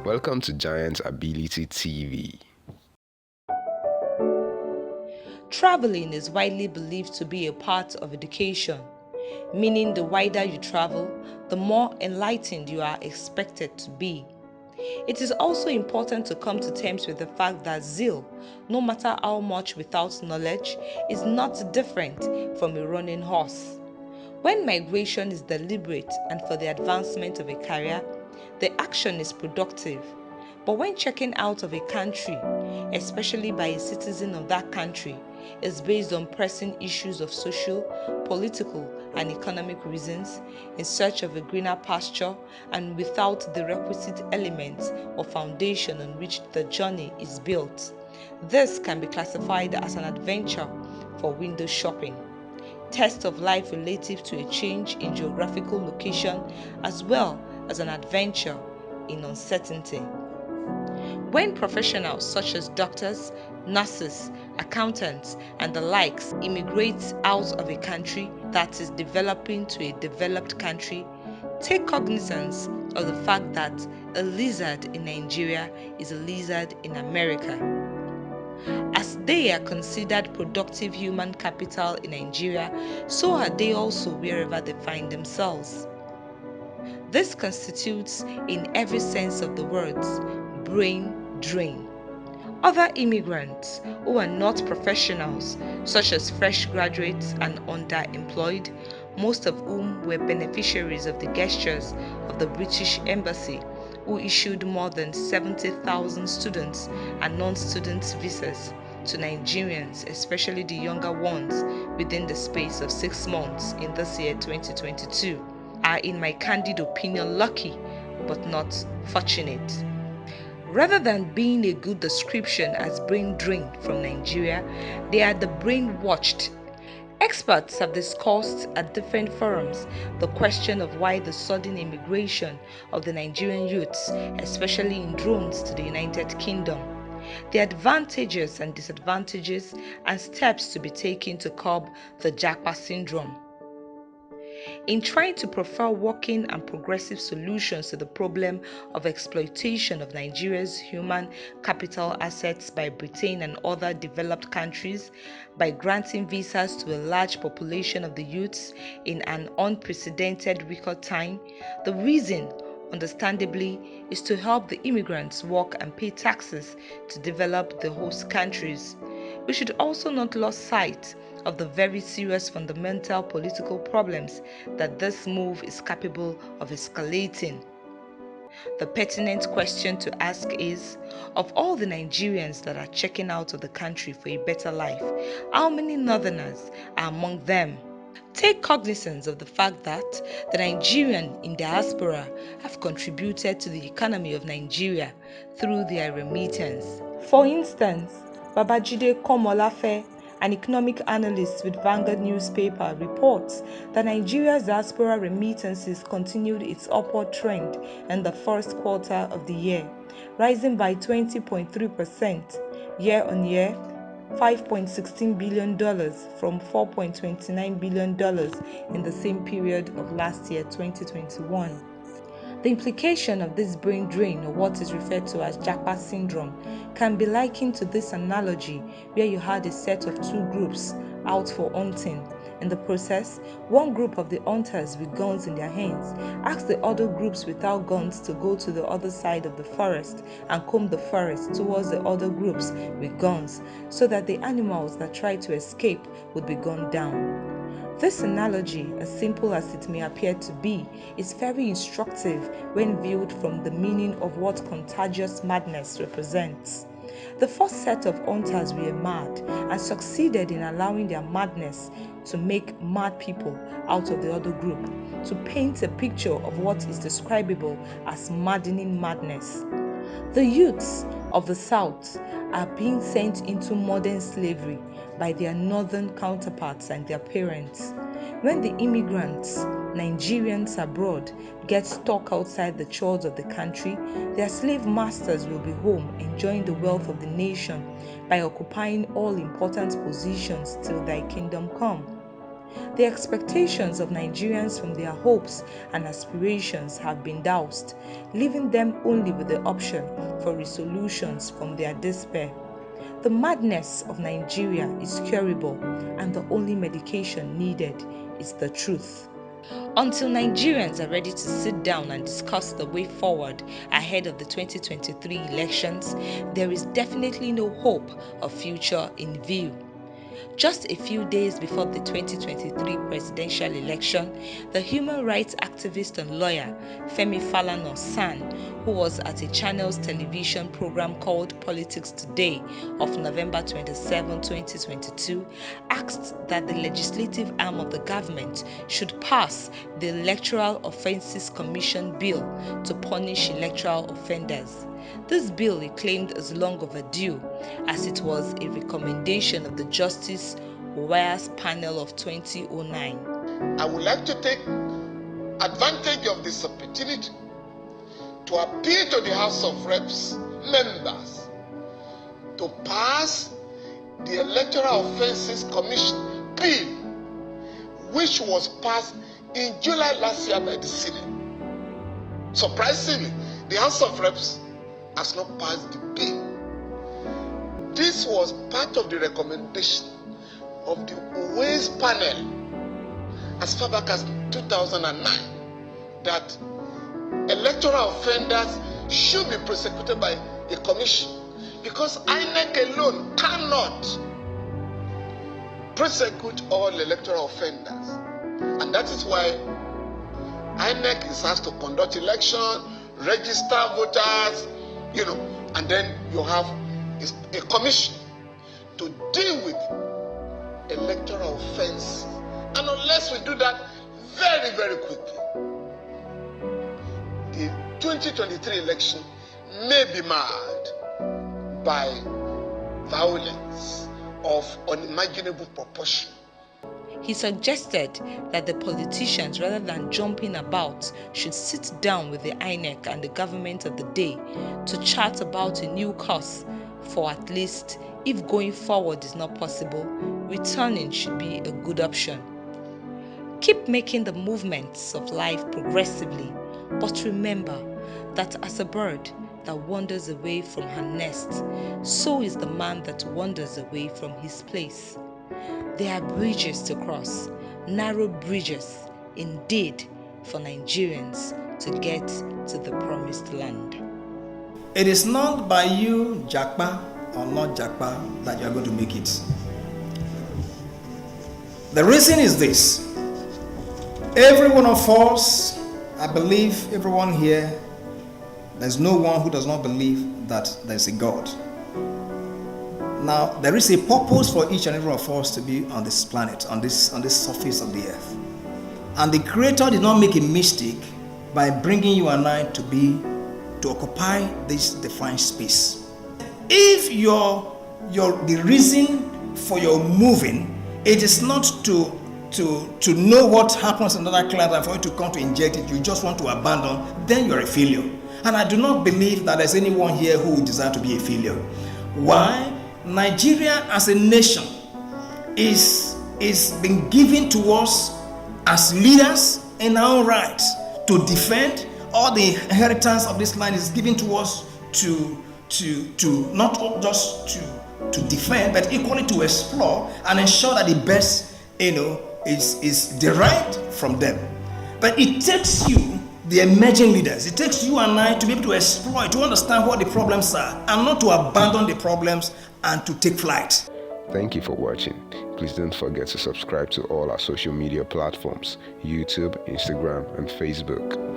Welcome to Giant Ability TV. Traveling is widely believed to be a part of education, meaning the wider you travel, the more enlightened you are expected to be. It is also important to come to terms with the fact that zeal, no matter how much without knowledge, is not different from a running horse. When migration is deliberate and for the advancement of a career, the action is productive. But when checking out of a country, especially by a citizen of that country, is based on pressing issues of social, political, and economic reasons, in search of a greener pasture, and without the requisite elements or foundation on which the journey is built, this can be classified as an adventure for window shopping. Test of life relative to a change in geographical location as well as an adventure in uncertainty. When professionals such as doctors, nurses, accountants, and the likes immigrate out of a country that is developing to a developed country, take cognizance of the fact that a lizard in Nigeria is a lizard in America. As they are considered productive human capital in Nigeria, so are they also wherever they find themselves. This constitutes, in every sense of the words, brain drain. Other immigrants who are not professionals, such as fresh graduates and underemployed, most of whom were beneficiaries of the gestures of the British Embassy, who issued more than 70,000 students and non-student visas to Nigerians, especially the younger ones, within the space of 6 months in this year 2022, are, in my candid opinion, lucky but not fortunate. Rather than being a good description as brain drained from Nigeria, they are the brainwashed. Experts have discussed at different forums the question of why the sudden immigration of the Nigerian youths, especially in drones to the United Kingdom, the advantages and disadvantages, and steps to be taken to curb the Japa syndrome. In trying to prefer working and progressive solutions to the problem of exploitation of Nigeria's human capital assets by Britain and other developed countries, by granting visas to a large population of the youths in an unprecedented record time, the reason, understandably, is to help the immigrants work and pay taxes to develop the host countries. We should also not lose sight of the very serious fundamental political problems that this move is capable of escalating. The pertinent question to ask is, of all the Nigerians that are checking out of the country for a better life, how many northerners are among them? Take cognizance of the fact that the Nigerian in diaspora have contributed to the economy of Nigeria through their remittance. For instance, Babajide Komolafe, an economic analyst with Vanguard newspaper, reports that Nigeria's diaspora remittances continued its upward trend in the first quarter of the year, rising by 20.3% year on year, $5.16 billion from $4.29 billion in the same period of last year, 2021. The implication of this brain drain, or what is referred to as Japa syndrome, can be likened to this analogy where you had a set of two groups out for hunting. In the process, one group of the hunters with guns in their hands asked the other groups without guns to go to the other side of the forest and comb the forest towards the other groups with guns, so that the animals that tried to escape would be gunned down. This analogy, as simple as it may appear to be, is very instructive when viewed from the meaning of what contagious madness represents. The first set of hunters were mad and succeeded in allowing their madness to make mad people out of the other group, to paint a picture of what is describable as maddening madness. The youths of the South are being sent into modern slavery by their northern counterparts and their parents. When the immigrants, Nigerians abroad, get stuck outside the shores of the country, their slave masters will be home enjoying the wealth of the nation by occupying all important positions till thy kingdom come. The expectations of Nigerians from their hopes and aspirations have been doused, leaving them only with the option for resolutions from their despair. The madness of Nigeria is curable, and the only medication needed is the truth. Until Nigerians are ready to sit down and discuss the way forward ahead of the 2023 elections, there is definitely no hope of future in view. Just a few days before the 2023 presidential election, the human rights activist and lawyer Femi Falana-San, who was at a channel's television program called Politics Today of November 27, 2022, asked that the legislative arm of the government should pass the Electoral Offences Commission bill to punish electoral offenders. This bill, he claimed, is long overdue, as it was a recommendation of the Justice Ware's panel of 2009. I would like to take advantage of this opportunity to appeal to the House of Reps members to pass the Electoral Offences Commission bill, which was passed in July last year by the Senate. Surprisingly, the House of Reps has not passed the bill. This was part of the recommendation of the Ware's panel as far back as 2009 that electoral offenders should be prosecuted by a commission, because INEC alone cannot prosecute all electoral offenders. And that is why INEC is asked to conduct election, register voters, and then you have a commission to deal with electoral offense. And unless we do that very, very quickly, the 2023 election may be marred by violence of unimaginable proportion. He suggested that the politicians, rather than jumping about, should sit down with the INEC and the government of the day to chat about a new course for, at least, if going forward is not possible, returning should be a good option. Keep making the movements of life progressively, but remember that as a bird that wanders away from her nest, so is the man that wanders away from his place. There are bridges to cross, narrow bridges indeed, for Nigerians to get to the promised land. It is not by you, Jakpa or not Jakpa, that you are going to make it. The reason is this. Every one of us, I believe everyone here, there's no one who does not believe that there's a God. Now, there is a purpose for each and every one of us to be on this planet, on this surface of the earth. And the Creator did not make a mistake by bringing you and I to occupy this defined space. If the reason for your moving, it is not to know what happens in another client and for you to come to inject it, you just want to abandon, then you're a failure. And I do not believe that there's anyone here who would desire to be a failure. Why? Nigeria as a nation is being given to us as leaders in our own right to defend. All the inheritance of this land is given to us to not just to defend, but equally to explore and ensure that the best is derived from them. But it takes you, the emerging leaders, it takes you and I to be able to exploit, to understand what the problems are, and not to abandon the problems and to take flight. Thank you for watching. Please don't forget to subscribe to all our social media platforms, YouTube, Instagram, and Facebook.